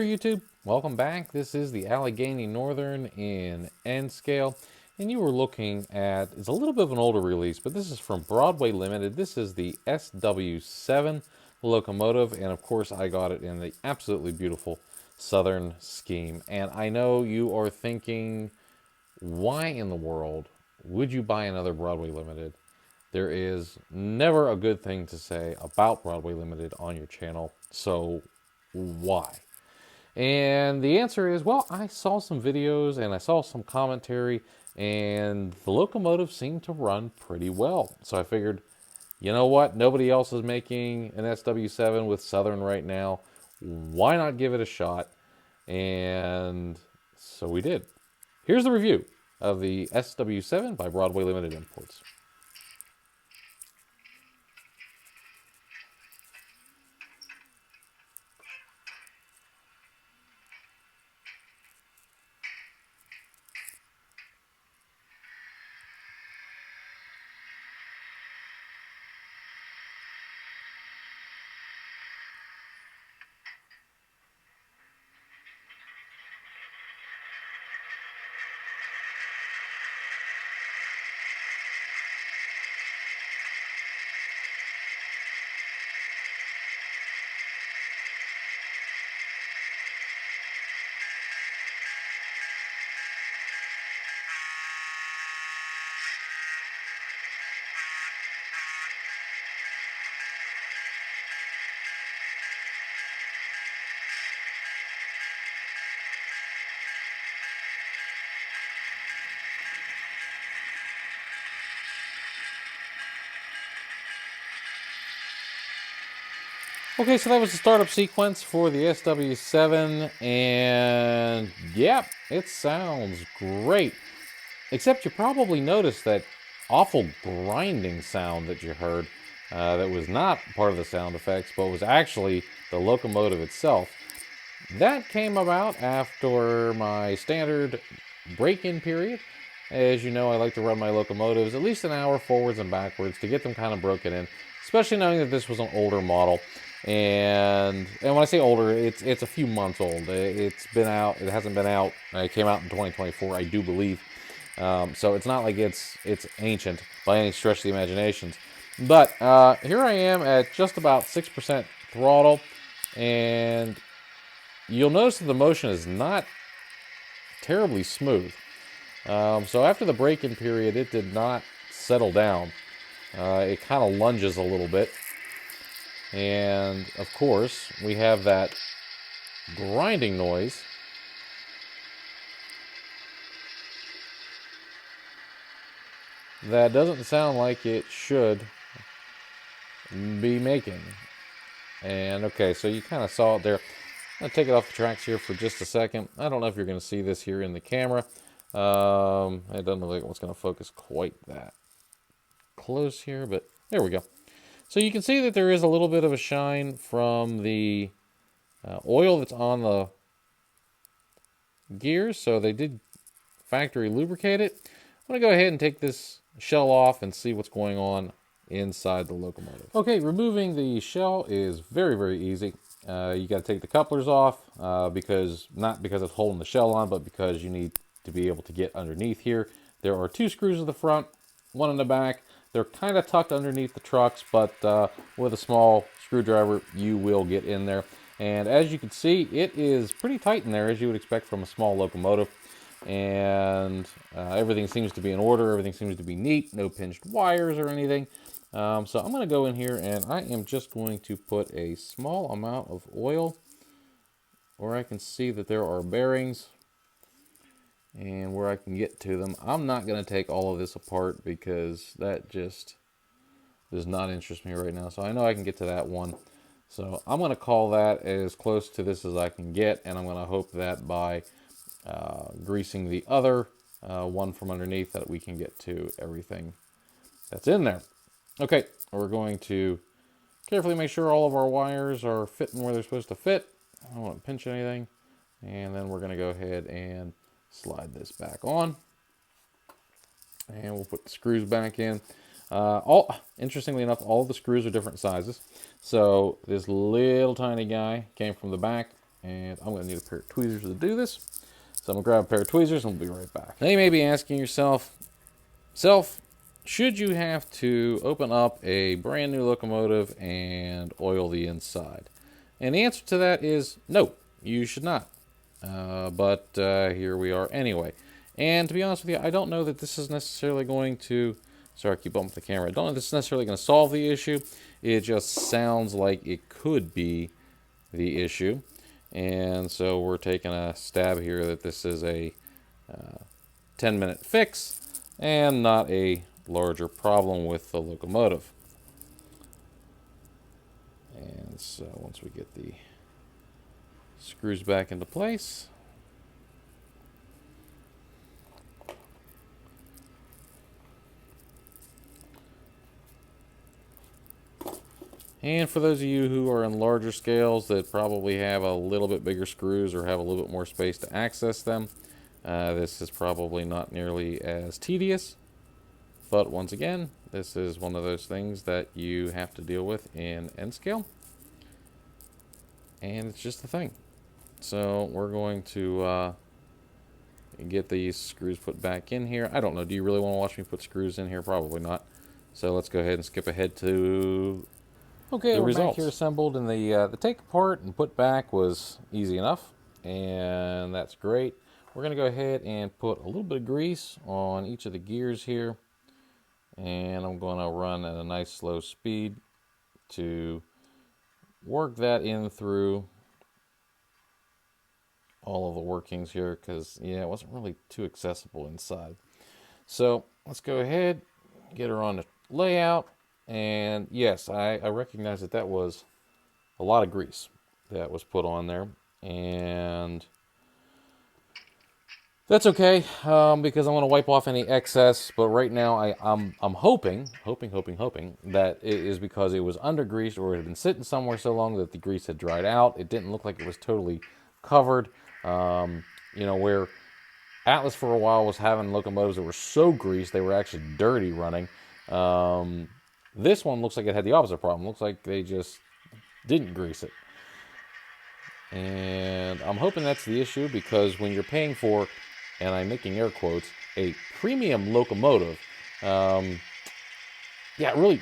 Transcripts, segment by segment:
YouTube, welcome back. This is the Allegheny Northern in N scale, and you were looking at, it's a little bit of an older release, but this is from Broadway Limited. This is the SW7 locomotive, and of course I got it in the absolutely beautiful Southern scheme. And I know you are thinking, why in the world would you buy another Broadway Limited? There is never a good thing to say about Broadway Limited on your channel, so why? And the answer is, well, I saw some videos and I saw some commentary, and the locomotive seemed to run pretty well. So I figured, you know what? Nobody else is making an SW7 with Southern right now. Why not give it a shot? And so we did. Here's the review of the SW7 by Broadway Limited Imports. Okay, so that was the startup sequence for the SW7, and yeah, it sounds great. Except you probably noticed that awful grinding sound that you heard that was not part of the sound effects, but was actually the locomotive itself. That came about after my standard break-in period. As you know, I like to run my locomotives at least an hour forwards and backwards to get them kind of broken in, especially knowing that this was an older model. And when I say older, it's a few months old. It's been out. It hasn't been out. It came out in 2024, I do believe. So it's not like it's ancient by any stretch of the imaginations. But here I am at just about 6% throttle, and you'll notice that the motion is not terribly smooth. So after the break-in period, it did not settle down. It kind of lunges a little bit. And of course, we have that grinding noise. That doesn't sound like it should be making. And okay, so you kind of saw it there. I'm going to take it off the tracks here for just a second. I don't know if you're going to see this here in the camera. It doesn't look like it's going to focus quite that close here, but there we go. So you can see that there is a little bit of a shine from the oil that's on the gears. So they did factory lubricate it. I'm going to go ahead and take this shell off and see what's going on inside the locomotive. Okay, removing the shell is very, very easy. You got to take the couplers off because not because it's holding the shell on, but because you need to be able to get underneath here. There are two screws at the front, one in the back. They're kind of tucked underneath the trucks, but with a small screwdriver, you will get in there. And as you can see, it is pretty tight in there, as you would expect from a small locomotive. And everything seems to be in order. Everything seems to be neat. No pinched wires or anything. So I'm going to go in here, and I am just going to put a small amount of oil where I can see that there are bearings and where I can get to them. I'm not going to take all of this apart because that just does not interest me right now. So I know I can get to that one. So I'm going to call that as close to this as I can get, and I'm going to hope that by greasing the other one from underneath that we can get to everything that's in there. Okay, we're going to carefully make sure all of our wires are fitting where they're supposed to fit. I don't want to pinch anything. And then we're going to go ahead and slide this back on. And we'll put the screws back in. Interestingly enough, all the screws are different sizes. So this little tiny guy came from the back, And I'm going to need a pair of tweezers to do this. So I'm going to grab a pair of tweezers and we'll be right back. Now you may be asking yourself, should you have to open up a brand new locomotive and oil the inside? And the answer to that is no, you should not. But here we are anyway. And to be honest with you, I don't know that this is necessarily going to... Sorry, I keep bumping the camera. I don't know if this is necessarily going to solve the issue. It just sounds like it could be the issue. And so we're taking a stab here that this is a 10-minute fix and not a larger problem with the locomotive. And so once we get the screws back into place, and for those of you who are in larger scales that probably have a little bit bigger screws or have a little bit more space to access them, this is probably not nearly as tedious. But once again, this is one of those things that you have to deal with in N scale. And it's just the thing. So we're going to get these screws put back in here. I don't know, do you really want to watch me put screws in here? Probably not. So let's go ahead and skip ahead to the results. Back here assembled, and the take apart and put back was easy enough. And that's great. We're going to go ahead and put a little bit of grease on each of the gears here. And I'm going to run at a nice slow speed to work that in through all of the workings here, because yeah, it wasn't really too accessible inside. So let's go ahead, get her on the layout, and yes, I recognize that that was a lot of grease that was put on there, and that's okay, because I want to wipe off any excess. But right now, I'm hoping that it is because it was under greased or it had been sitting somewhere so long that the grease had dried out. It didn't look like it was totally covered. You know, where Atlas for a while was having locomotives that were so greased they were actually dirty running. This one looks like it had the opposite problem. Looks like they just didn't grease it. And I'm hoping that's the issue, because when you're paying for, and I'm making air quotes, a premium locomotive, yeah, really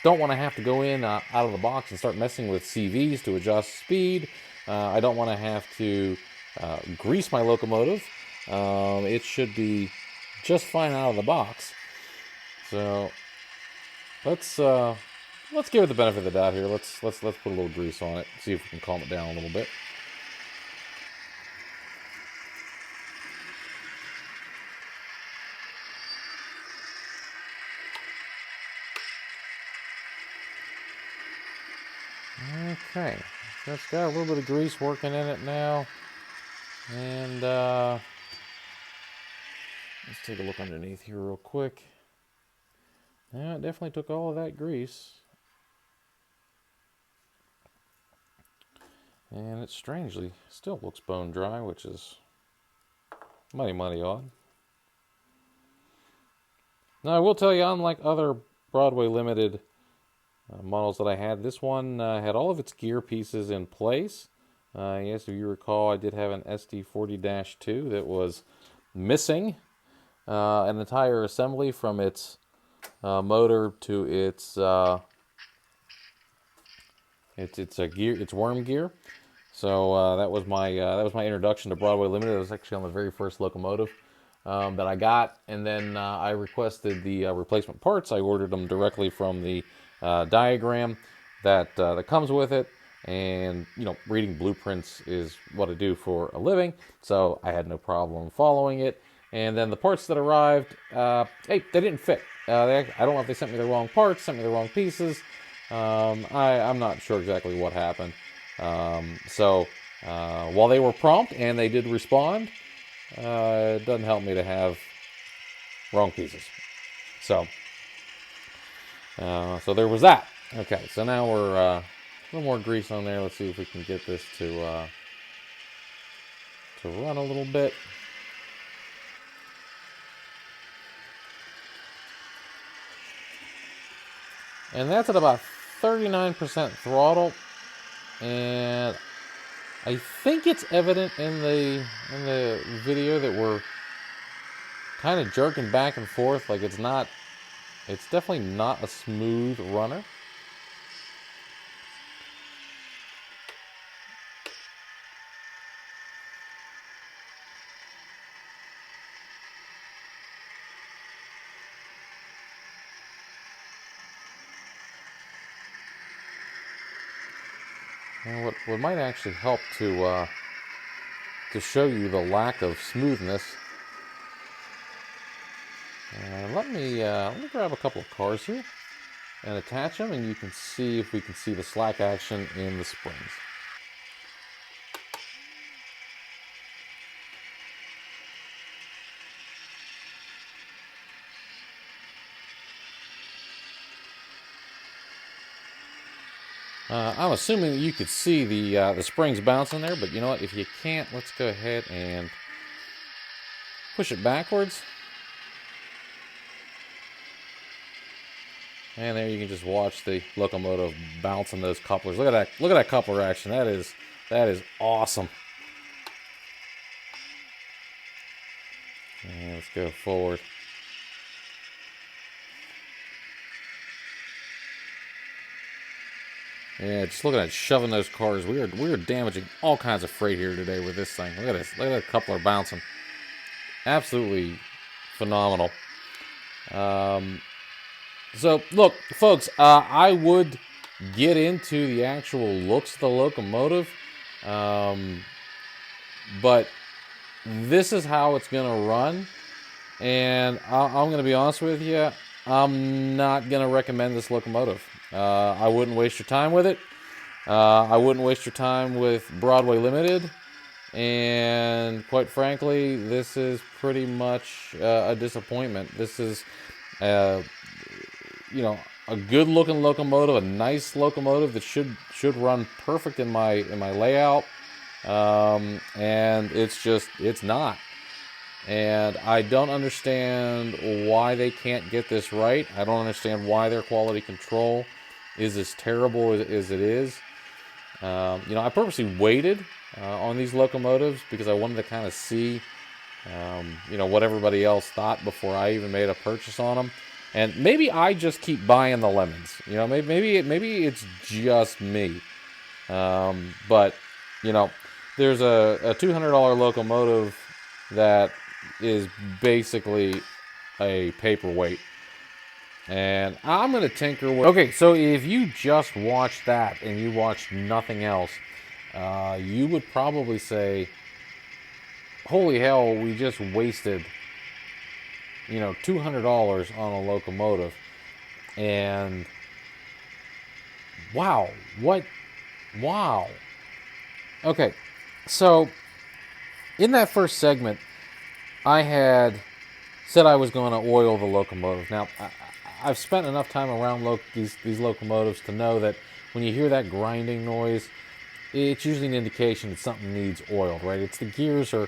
don't want to have to go in out of the box and start messing with CVs to adjust speed. I don't want to have to grease my locomotive. It should be just fine out of the box. So let's give it the benefit of the doubt here. Let's put a little grease on it, see if we can calm it down a little bit. Okay, so it's got a little bit of grease working in it now. And let's take a look underneath here real quick. Yeah, it definitely took all of that grease. And it strangely still looks bone dry, which is mighty odd. Now I will tell you, unlike other Broadway Limited models that I had, this one had all of its gear pieces in place. Yes, if you recall, I did have an SD40-2 that was missing an entire assembly from its motor to its gear, its worm gear. So that was my introduction to Broadway Limited. It was actually on the very first locomotive that I got, and then I requested the replacement parts. I ordered them directly from the diagram that comes with it. And, you know, reading blueprints is what I do for a living, so I had no problem following it. And then the parts that arrived, hey, they didn't fit. I don't know if they sent me the wrong parts, sent me the wrong pieces. I'm not sure exactly what happened. So while they were prompt and they did respond, it doesn't help me to have wrong pieces. So there was that. Okay, so now we're a little more grease on there. Let's see if we can get this to run a little bit. And that's at about 39% throttle. And I think it's evident in the video that we're kind of jerking back and forth. Like it's definitely not a smooth runner. And what might actually help to show you the lack of smoothness. Let me grab a couple of cars here and attach them, and you can see if we can see the slack action in the springs. I'm assuming that you could see the springs bouncing there, but you know what? If you can't, let's go ahead and push it backwards. And there you can just watch the locomotive bouncing those couplers. Look at that! Look at that coupler action. That is awesome. And let's go forward. Yeah, just looking at shoving those cars. We are damaging all kinds of freight here today with this thing. Look at this. Look at that coupler bouncing. Absolutely phenomenal. So look, folks, I would get into the actual looks of the locomotive, but this is how it's going to run. And I'm going to be honest with you, I'm not going to recommend this locomotive. I wouldn't waste your time with it. I wouldn't waste your time with Broadway Limited. And quite frankly, this is pretty much a disappointment. This is, you know, a good-looking locomotive, a nice locomotive that should run perfect in my layout. And it's not. And I don't understand why they can't get this right. I don't understand why their quality control is as terrible as it is. You know, I purposely waited on these locomotives because I wanted to kind of see, you know, what everybody else thought before I even made a purchase on them. And maybe I just keep buying the lemons. You know, maybe it's just me. But you know, there's a $200 locomotive that is basically a paperweight. And I'm going to tinker with... Okay, so if you just watched that and you watched nothing else, you would probably say, holy hell, we just wasted, you know, $200 on a locomotive. And wow, wow. Okay, so in that first segment, I had said I was going to oil the locomotive. Now, I've spent enough time around these locomotives to know that when you hear that grinding noise, it's usually an indication that something needs oiled, right? It's the gears are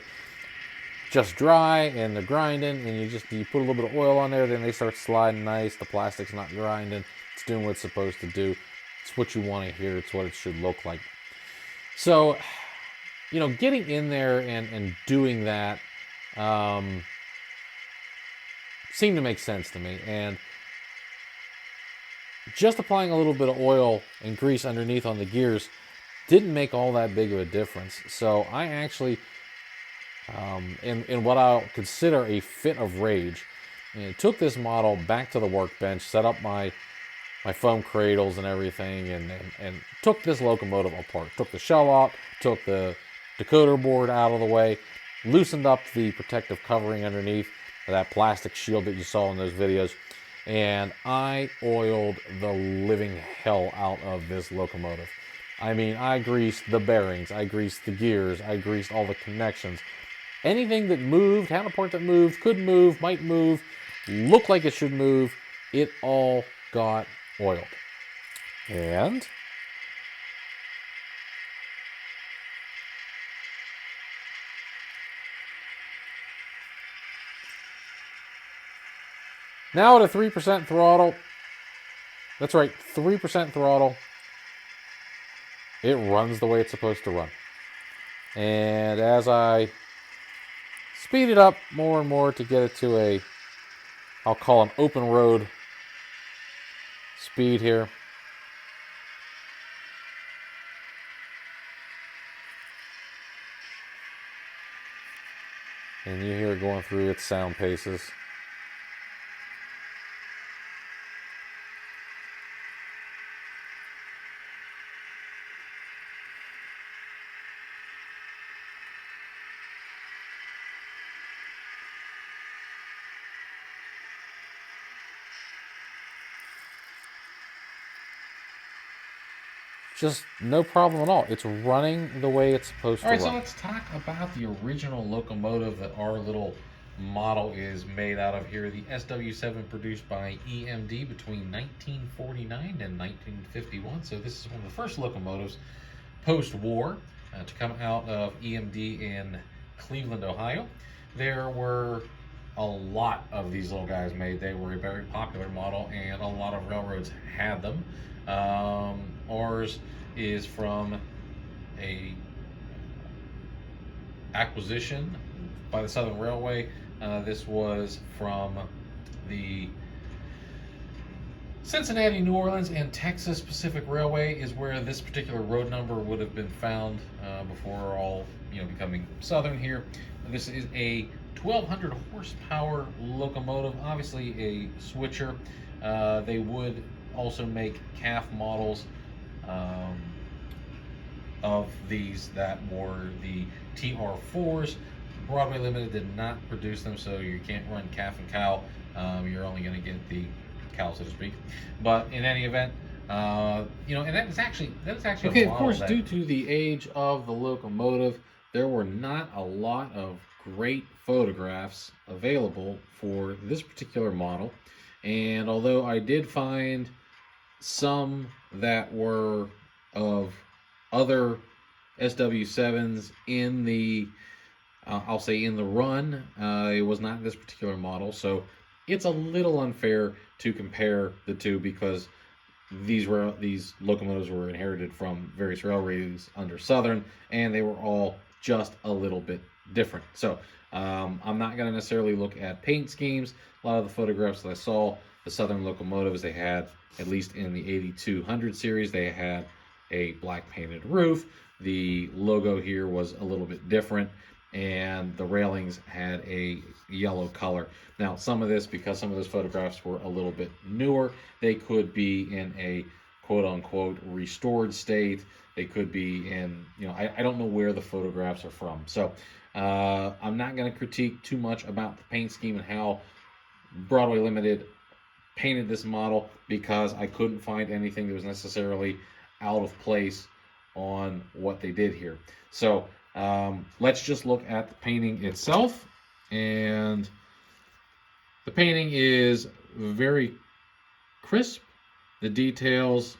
just dry and they're grinding, and you put a little bit of oil on there, then they start sliding nice. The plastic's not grinding. It's doing what it's supposed to do. It's what you want to hear. It's what it should look like. So, you know, getting in there and doing that seemed to make sense to me. And just applying a little bit of oil and grease underneath on the gears didn't make all that big of a difference. So I actually, in what I'll consider a fit of rage, took this model back to the workbench, set up my foam cradles and everything, and took this locomotive apart. Took the shell out, took the decoder board out of the way, loosened up the protective covering underneath, that plastic shield that you saw in those videos, and I oiled the living hell out of this locomotive. I mean, I greased the bearings, I greased the gears, I greased all the connections. Anything that moved, had a part that moved, could move, might move, looked like it should move, it all got oiled. And now at a 3% throttle, that's right, 3% throttle, it runs the way it's supposed to run. And as I speed it up more and more to get it to a, I'll call an open road speed here. And you hear it going through its sound paces. Just no problem at all. It's running the way it's supposed to run. All right, so let's talk about the original locomotive that our little model is made out of here. The SW7 produced by EMD between 1949 and 1951. So this is one of the first locomotives post-war to come out of EMD in Cleveland, Ohio. There were a lot of these little guys made. They were a very popular model, and a lot of railroads had them. Ours is from a acquisition by the Southern Railway. This was from the Cincinnati, New Orleans, and Texas Pacific Railway is where this particular road number would have been found before all becoming Southern here. This is a 1,200 horsepower locomotive, obviously a switcher. They would also make calf models of these that were the TR4s. Broadway Limited did not produce them, so you can't run calf and cow. You're only going to get the cow, so to speak. But in any event, and that's actually okay. Of course, due to the age of the locomotive, there were not a lot of great photographs available for this particular model. And although I did find some that were of other SW7s in the, I'll say in the run, it was not this particular model. So it's a little unfair to compare the two because these locomotives were inherited from various railroads under Southern, and they were all just a little bit different. So I'm not going to necessarily look at paint schemes. A lot of the photographs that I saw, the Southern locomotives, they had, at least in the 8200 series, they had a black painted roof. The logo here was a little bit different, and the railings had a yellow color. Now, some of this, because some of those photographs were a little bit newer, they could be in a quote-unquote restored state. They could be in, I don't know where the photographs are from. So I'm not going to critique too much about the paint scheme and how Broadway Limited painted this model, because I couldn't find anything that was necessarily out of place on what they did here. So let's just look at the painting itself. And the painting is very crisp. The details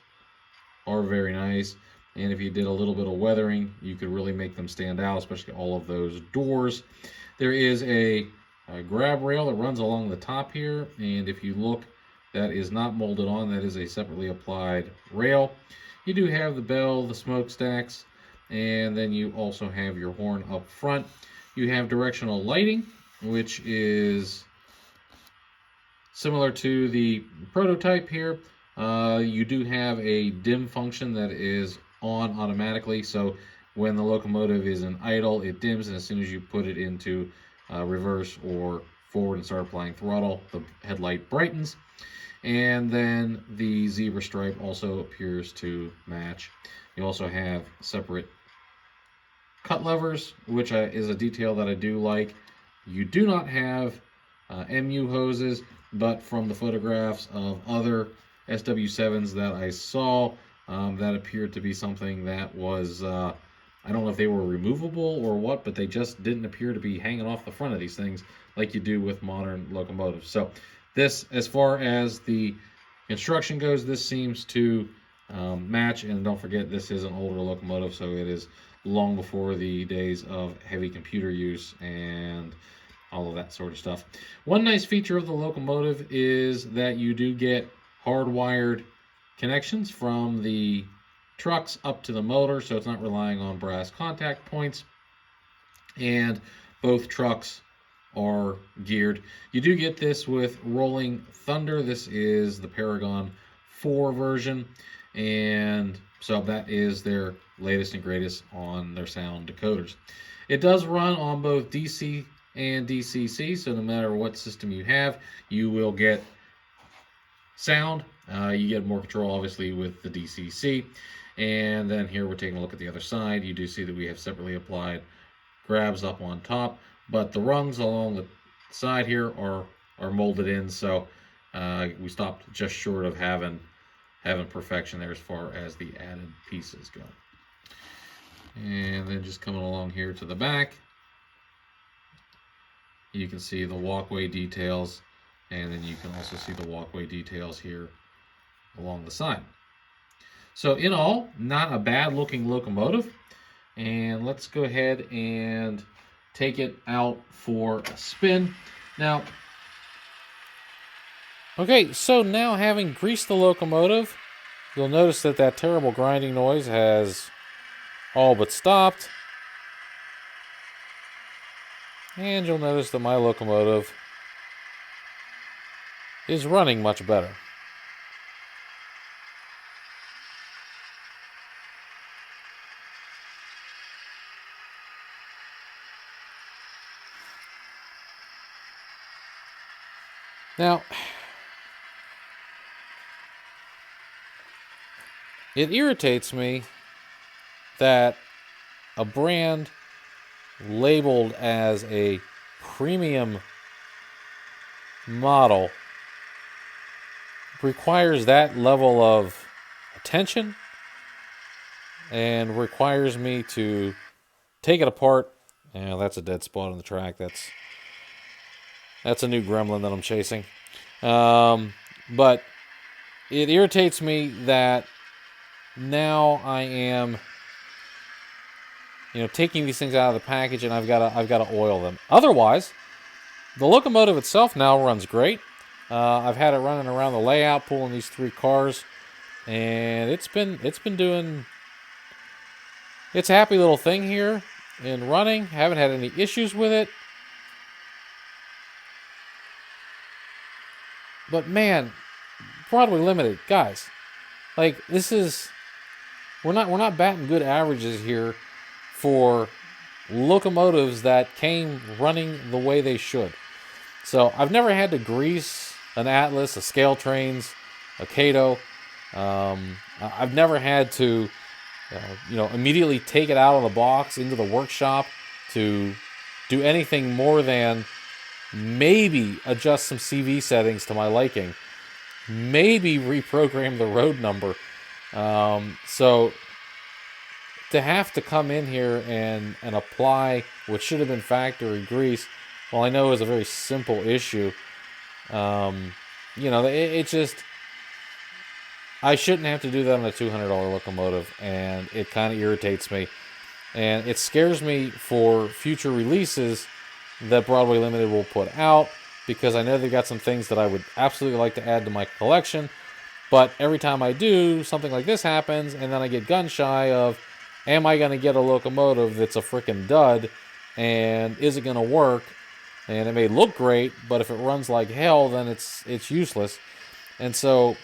are very nice. And if you did a little bit of weathering, you could really make them stand out, especially all of those doors. There is a grab rail that runs along the top here. And if you look, that is not molded on. That is a separately applied rail. You do have the bell, the smokestacks, and then you also have your horn up front. You have directional lighting, which is similar to the prototype here. You do have a dim function that is on automatically, so when the locomotive is in idle, it dims, and as soon as you put it into reverse or forward and start applying throttle, the headlight brightens. And then the zebra stripe also appears to match. You also have separate cut levers, which is a detail that I do like. You do not have MU hoses, but from the photographs of other SW7s that I saw, that appeared to be something that was, I don't know if they were removable or what, but they just didn't appear to be hanging off the front of these things like you do with modern locomotives. So this, as far as the construction goes, this seems to match. And don't forget, this is an older locomotive, so it is long before the days of heavy computer use and all of that sort of stuff. One nice feature of the locomotive is that you do get hardwired connections from the trucks up to the motor, so it's not relying on brass contact points. and both trucks are geared. You do get this with Rolling Thunder. This is the Paragon 4 version, and so that is their latest and greatest on their sound decoders. It does run on both DC and DCC, so no matter what system you have, you will get sound. You get more control, obviously, with the DCC. And then here we're taking a look at the other side. You do see that we have separately applied grabs up on top, but the rungs along the side here are molded in, so we stopped just short of having perfection there as far as the added pieces go. And then just coming along here to the back, you can see the walkway details, and then you can also see the walkway details here along the side. So in all, not a bad looking locomotive. And let's go ahead and take it out for a spin. Now, okay, so now having greased the locomotive, you'll notice that that terrible grinding noise has all but stopped. And you'll notice that my locomotive is running much better. Now, it irritates me that a brand labeled as a premium model requires that level of attention and requires me to take it apart. Yeah, that's a dead spot on the track. That's a new gremlin that I'm chasing. But it irritates me that now I am, taking these things out of the package and I've got to oil them. Otherwise, the locomotive itself now runs great. I've had it running around the layout, pulling these 3 cars, and it's been doing its happy little thing here in running. Haven't had any issues with it. But man, Broadway Limited, guys, like we're not batting good averages here for locomotives that came running the way they should. So I've never had to grease an Atlas, a Scale Trains, a Cato. I've never had to, immediately take it out of the box into the workshop to do anything more than maybe adjust some CV settings to my liking, maybe reprogram the road number. So to have to come in here and apply what should have been factory grease, well, I know it was a very simple issue. It just, I shouldn't have to do that on a $200 locomotive, and it kind of irritates me. And it scares me for future releases that Broadway Limited will put out, because I know they've got some things that I would absolutely like to add to my collection. But every time I do, something like this happens, and then I get gun shy of, am I going to get a locomotive that's a freaking dud, and is it going to work? And it may look great, but if it runs like hell, then it's useless. And so,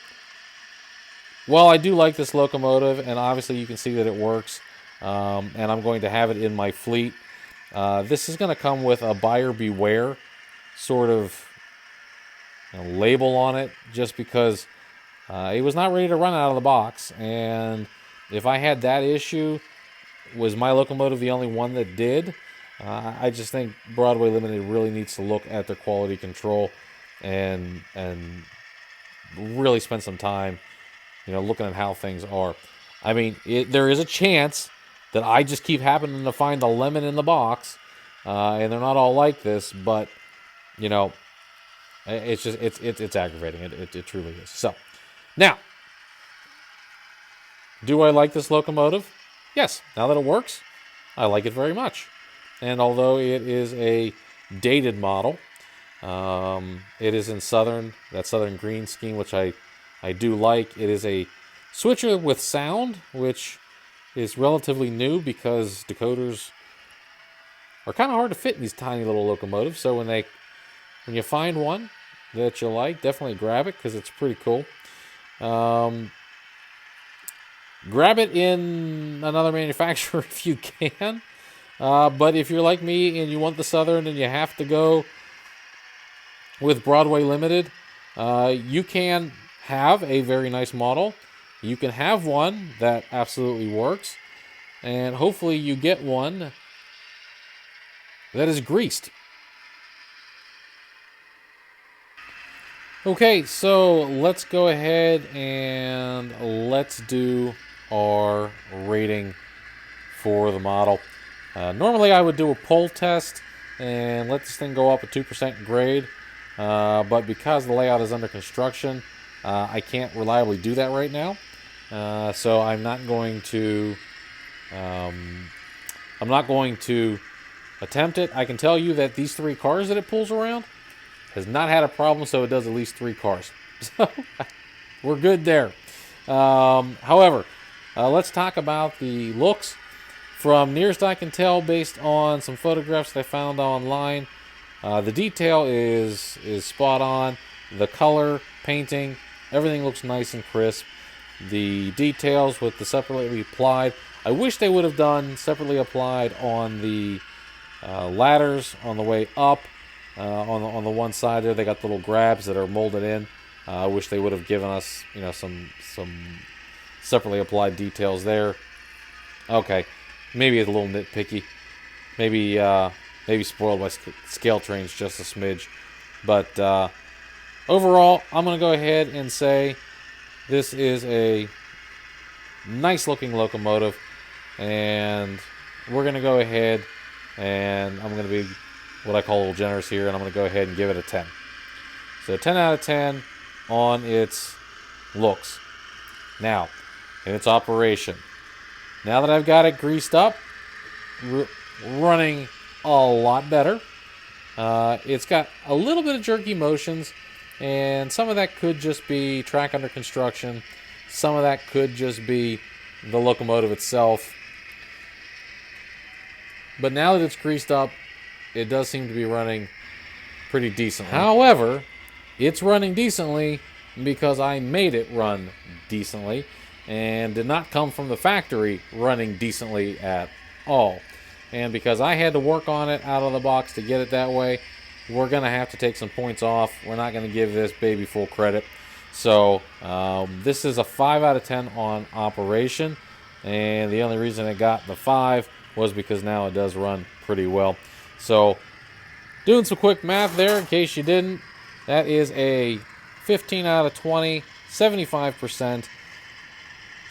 while I do like this locomotive, and obviously you can see that it works, and I'm going to have it in my fleet, this is going to come with a buyer beware sort of label on it, just because it was not ready to run out of the box. And if I had that issue, was my locomotive the only one that did? I just think Broadway Limited really needs to look at their quality control and really spend some time, looking at how things are. I mean, there is a chance that I just keep happening to find the lemon in the box, and they're not all like this, but it's just it's aggravating. It truly is. So now, do I like this locomotive? Yes. Now that it works, I like it very much. And although it is a dated model, it is in that Southern green scheme, which I do like. It is a switcher with sound, which is relatively new because decoders are kind of hard to fit in these tiny little locomotives. So when you find one that you like, definitely grab it because it's pretty cool. Grab it in another manufacturer if you can. But if you're like me and you want the Southern and you have to go with Broadway Limited, you can have a very nice model. You can have one that absolutely works. And hopefully you get one that is greased. Okay, so let's go ahead and let's do our rating for the model. Normally I would do a pull test and let this thing go up a 2% grade, but because the layout is under construction, I can't reliably do that right now. So I'm not going to attempt it. I can tell you that these 3 cars that it pulls around has not had a problem, so it does at least 3 cars. So we're good there. However, let's talk about the looks. From nearest I can tell, based on some photographs that I found online, the detail is spot on. The color, painting, everything looks nice and crisp. The details with the separately applied, I wish they would have done separately applied on the ladders on the way up. On the one side there, they got little grabs that are molded in. I wish they would have given us, some separately applied details there. Okay, maybe it's a little nitpicky. Maybe spoiled by scale trains just a smidge. But overall, I'm going to go ahead and say this is a nice looking locomotive, and we're going to go ahead and I'm going to be what I call a little generous here, and I'm going to go ahead and give it a 10. So 10 out of 10 on its looks. Now, in its operation. Now that I've got it greased up, running a lot better. It's got a little bit of jerky motions, and some of that could just be track under construction. Some of that could just be the locomotive itself. But now that it's greased up, it does seem to be running pretty decently. However, it's running decently because I made it run decently and did not come from the factory running decently at all. And because I had to work on it out of the box to get it that way, we're going to have to take some points off. We're not going to give this baby full credit. So this is a 5 out of 10 on operation. And the only reason it got the 5 was because now it does run pretty well. So doing some quick math there in case you didn't, that is a 15 out of 20, 75%.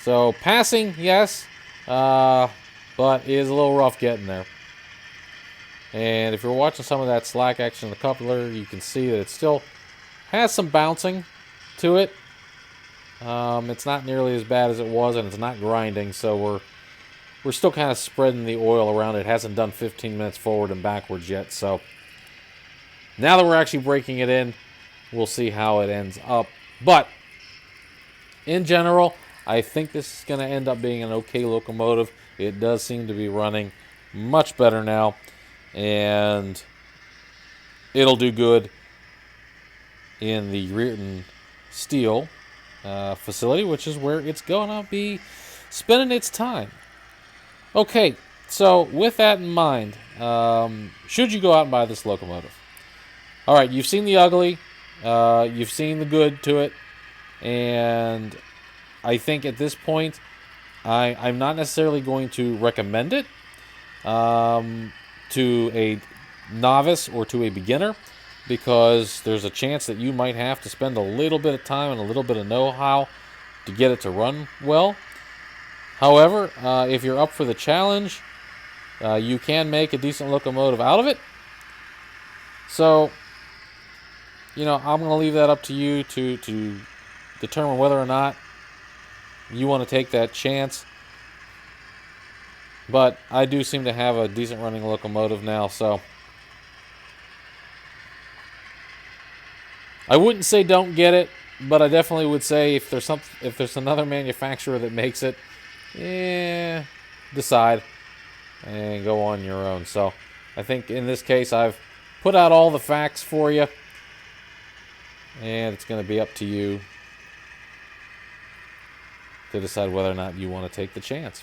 So passing, yes, but it is a little rough getting there. And if you're watching some of that slack action in the coupler, you can see that it still has some bouncing to it. It's not nearly as bad as it was, and it's not grinding, so we're still kind of spreading the oil around. It hasn't done 15 minutes forward and backwards yet, so now that we're actually breaking it in, we'll see how it ends up. But in general, I think this is going to end up being an okay locomotive. It does seem to be running much better now, and it'll do good in the Rearton Steel facility, which is where it's going to be spending its time. Okay, so with that in mind, should you go out and buy this locomotive? All right, you've seen the ugly, you've seen the good to it, and I think at this point, I'm not necessarily going to recommend it to a novice or to a beginner, because there's a chance that you might have to spend a little bit of time and a little bit of know-how to get it to run well. However, if you're up for the challenge, you can make a decent locomotive out of it. So, I'm going to leave that up to you to determine whether or not you want to take that chance. But I do seem to have a decent running locomotive now, so I wouldn't say don't get it, but I definitely would say if there's another manufacturer that makes it, decide and go on your own. So I think in this case I've put out all the facts for you, and it's going to be up to you to decide whether or not you want to take the chance.